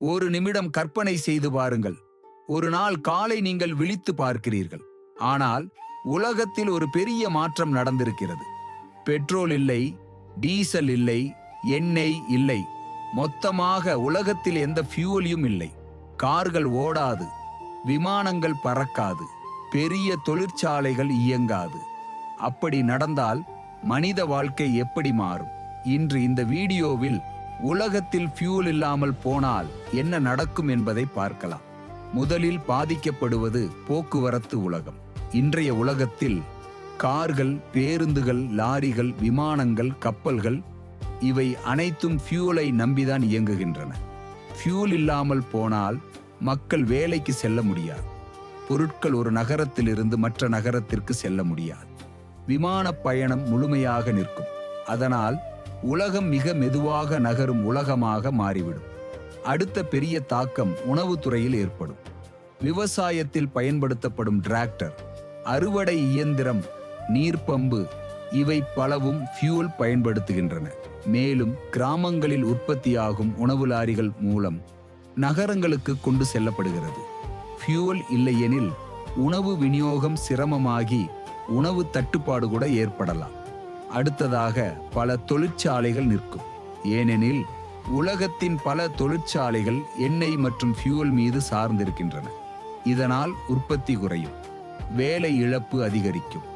ஒரு நிமிடம் கற்பனை செய்து பாருங்கள். ஒரு நாள் காலை நீங்கள் விழித்து பார்க்கிறீர்கள். ஆனால் உலகத்தில் ஒரு பெரிய மாற்றம் நடந்திருக்கிறது. பெட்ரோல் இல்லை, டீசல் இல்லை, எண்ணெய் இல்லை. மொத்தமாக உலகத்தில் எந்த ஃபியூவலியும் இல்லை. கார்கள் ஓடாது, விமானங்கள் பறக்காது, பெரிய தொழிற்சாலைகள் இயங்காது. அப்படி நடந்தால் மனித வாழ்க்கை எப்படி மாறும்? இன்று இந்த வீடியோவில் உலகத்தில் ஃபியூல் இல்லாமல் போனால் என்ன நடக்கும் என்பதை பார்க்கலாம். முதலில் பாதிக்கப்படுவது போக்குவரத்து உலகம். இன்றைய உலகத்தில் கார்கள், பேருந்துகள், லாரிகள், விமானங்கள், கப்பல்கள் இவை அனைத்தும் ஃபியூலை நம்பிதான் இயங்குகின்றன. ஃபியூல் இல்லாமல் போனால் மக்கள் வேலைக்கு செல்ல முடியாது. பொருட்கள் ஒரு நகரத்திலிருந்து மற்ற நகரத்திற்கு செல்ல முடியாது. விமான பயணம் முழுமையாக நிற்கும். அதனால் உலகம் மிக மெதுவாக நகரும் உலகமாக மாறிவிடும். அடுத்த பெரிய தாக்கம் உணவுத்துறையில் ஏற்படும். விவசாயத்தில் பயன்படுத்தப்படும் டிராக்டர், அறுவடை இயந்திரம், நீர்ப்பம்பு இவை பலவும் ஃபியூல் பயன்படுத்துகின்றன. மேலும் கிராமங்களில் உற்பத்தியாகும் உணவு லாரிகள் மூலம் நகரங்களுக்கு கொண்டு செல்லப்படுகிறது. ஃபியூல் இல்லையெனில் உணவு விநியோகம் சிரமமாகி உணவு தட்டுப்பாடு கூட ஏற்படலாம். அடுத்ததாக பல தொழிற்சாலைகள் நிற்கும். ஏனெனில் உலகத்தின் பல தொழிற்சாலைகள் எண்ணெய் மற்றும் ஃபியூல் மீது சார்ந்திருக்கின்றன. இதனால் உற்பத்தி குறையும், வேலை இழப்பு அதிகரிக்கும்,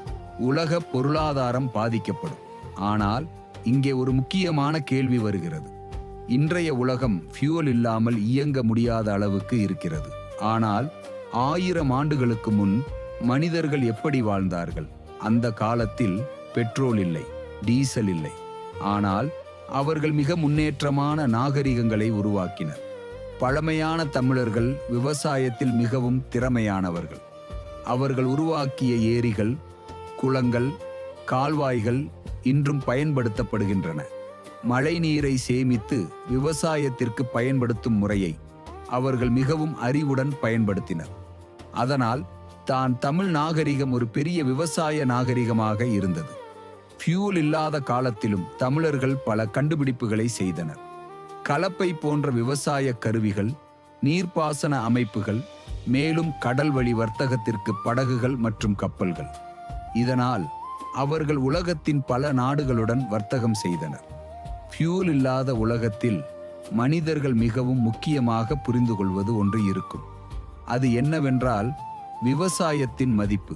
உலக பொருளாதாரம் பாதிக்கப்படும். ஆனால் இங்கே ஒரு முக்கியமான கேள்வி வருகிறது. இன்றைய உலகம் ஃபியூல் இல்லாமல் இயங்க முடியாத அளவுக்கு இருக்கிறது. ஆனால் 1000 ஆண்டுகளுக்கு முன் மனிதர்கள் எப்படி வாழ்ந்தார்கள்? அந்த காலத்தில் பெட்ரோல் இல்லை, டீசல் இல்லை. ஆனால் அவர்கள் மிக முன்னேற்றமான நாகரிகங்களை உருவாக்கினர். பழமையான தமிழர்கள் விவசாயத்தில் மிகவும் திறமையானவர்கள். அவர்கள் உருவாக்கிய ஏரிகள், குளங்கள், கால்வாய்கள் இன்றும் பயன்படுத்தப்படுகின்றன. மழை நீரை சேமித்து விவசாயத்திற்கு பயன்படுத்தும் முறையை அவர்கள் மிகவும் அறிவுடன் பயன்படுத்தினர். அதனால் தமிழ் நாகரிகம் ஒரு பெரிய விவசாய நாகரிகமாக இருந்தது. ஃபியூல் இல்லாத காலத்திலும் தமிழர்கள் பல கண்டுபிடிப்புகளை செய்தனர். கலப்பை போன்ற விவசாய கருவிகள், நீர்ப்பாசன அமைப்புகள், மேலும் கடல் வழி வர்த்தகத்திற்கு படகுகள் மற்றும் கப்பல்கள். இதனால் அவர்கள் உலகத்தின் பல நாடுகளுடன் வர்த்தகம் செய்தனர். ஃபியூல் இல்லாத உலகத்தில் மனிதர்கள் மிகவும் முக்கியமாக புரிந்து கொள்வது ஒன்று இருக்கும். அது என்னவென்றால் விவசாயத்தின் மதிப்பு.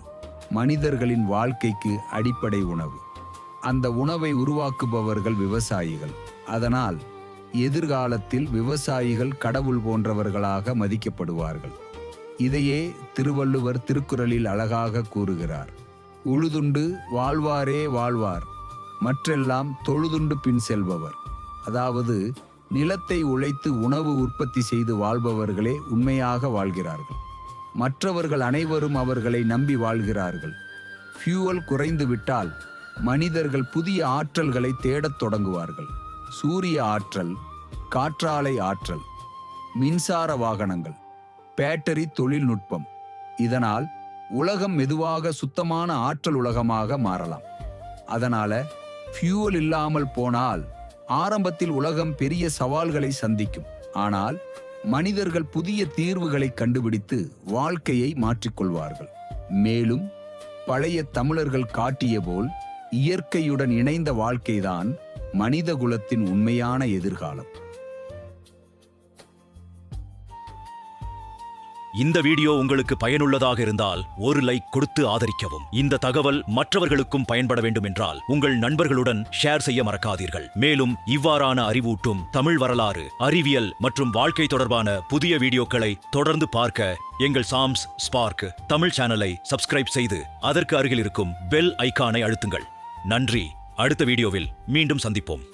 மனிதர்களின் வாழ்க்கைக்கு அடிப்படை உணவு. அந்த உணவை உருவாக்குபவர்கள் விவசாயிகள். அதனால் எதிர்காலத்தில் விவசாயிகள் கடவுள் போன்றவர்களாக மதிக்கப்படுவார்கள். இதையே திருவள்ளுவர் திருக்குறளில் அழகாக கூறுகிறார். உழுதுண்டு வாழ்வாரே வாழ்வார், மற்றெல்லாம் தொழுதுண்டு பின் செல்பவர். அதாவது நிலத்தை உழைத்து உணவு உற்பத்தி செய்து வாழ்பவர்களே உண்மையாக வாழ்கிறார்கள். மற்றவர்கள் அனைவரும் அவர்களை நம்பி வாழ்கிறார்கள். ஃபியூவல் குறைந்து விட்டால் மனிதர்கள் புதிய ஆற்றல்களை தேடத் தொடங்குவார்கள். சூரிய ஆற்றல், காற்றாலை ஆற்றல், மின்சார வாகனங்கள், பேட்டரி தொழில்நுட்பம். இதனால் உலகம் மெதுவாக சுத்தமான ஆற்றல் உலகமாக மாறலாம். அதனால ஃபியூவல் இல்லாமல் போனால் ஆரம்பத்தில் உலகம் பெரிய சவால்களை சந்திக்கும். ஆனால் மனிதர்கள் புதிய தீர்வுகளை கண்டுபிடித்து வாழ்க்கையை மாற்றிக்கொள்வார்கள். மேலும் பழைய தமிழர்கள் காட்டிய போல் இயற்கையுடன் இணைந்த வாழ்க்கைதான் மனித குலத்தின் உண்மையான எதிர்காலம். இந்த வீடியோ உங்களுக்கு பயனுள்ளதாக இருந்தால் ஒரு லைக் கொடுத்து ஆதரிக்கவும். இந்த தகவல் மற்றவர்களுக்கும் பயன்பட வேண்டும் என்றால் உங்கள் நண்பர்களுடன் ஷேர் செய்ய மறக்காதீர்கள். மேலும் இவ்வாறான அறிவூட்டும் தமிழ் வரலாறு, அறிவியல் மற்றும் வாழ்க்கை தொடர்பான புதிய வீடியோக்களை தொடர்ந்து பார்க்க எங்கள் சாம்ஸ் ஸ்பார்க் தமிழ் சேனலை சப்ஸ்கிரைப் செய்து அதற்கு அருகில் இருக்கும் பெல் ஐகானை அழுத்துங்கள். நன்றி. அடுத்த வீடியோவில் மீண்டும் சந்திப்போம்.